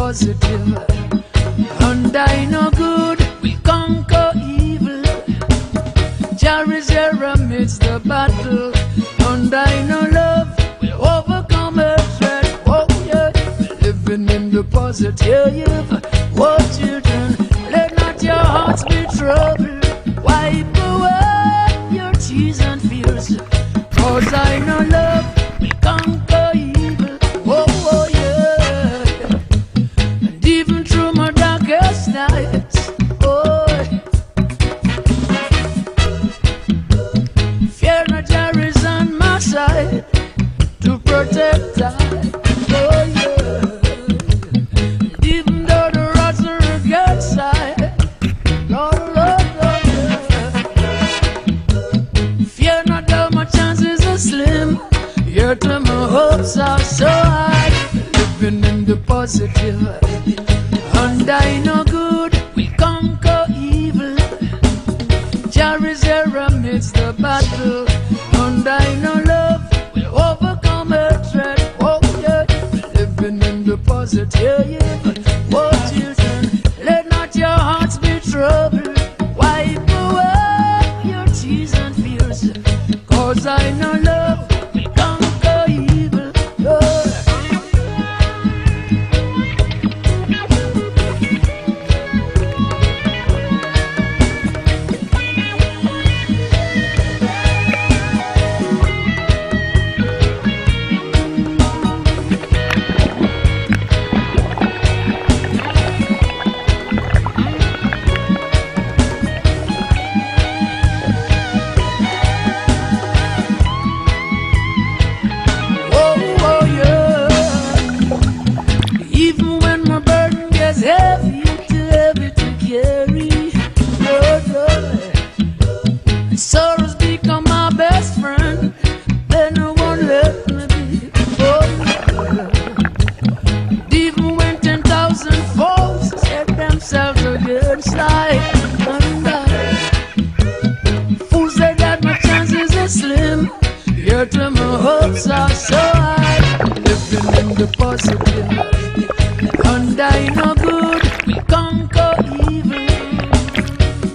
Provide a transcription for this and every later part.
positive. And I know good will conquer evil. Jah is here amidst the battle. And I know love will overcome hatred. Oh yeah, living in the positive. Oh children, let not your hearts be troubled. Wipe away your tears and fears. Cause I know love will conquer evil. Oh, oh yeah. And even through my darkest nights, oh, fear not, Jah is on my side to protect I. Oh yeah. And even though the rods are against side, Lord, Lord, Lord, yeah. Fear not, though my chances are slim. Yet my hopes are so high. Living in the positive. And I know good will conquer evil. Jah is here amidst the battle. And I know love will overcome hatred. Oh yeah, living in the positive. Oh children, let not your hearts be troubled. Wipe away your tears and fears. Cause I know love will conquer evil. Oh. Sorrows become my best friend, then no one let me be. Oh, and even when 10,000 foes set themselves against life, and fools say that my chances are slim, yet my hopes are so high. Living in the positive, and I know good will conquer evil.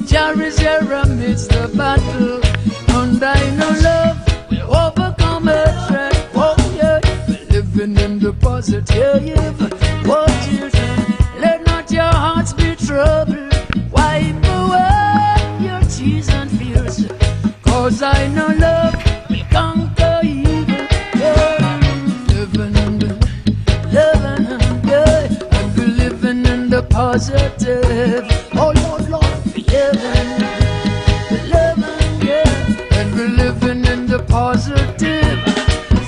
Jah is here amidst the battle, and I know love will overcome hatred. Oh yeah, living in the positive. Oh children, let not your hearts be troubled. Wipe away your tears and fears. Cause I know love will conquer evil. Yeah, living in the, yeah, and be living in the positive. Oh Lord, Lord. Yeah, and we're living in the positive.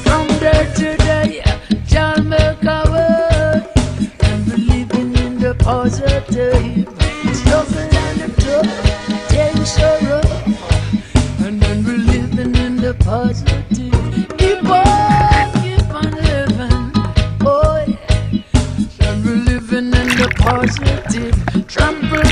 From day to day, Jah make our way, and we're living in the positive. Struggle and the tough, things so rough, and then we're living in the positive. Keep on living, boy, and we're living in the positive. Trample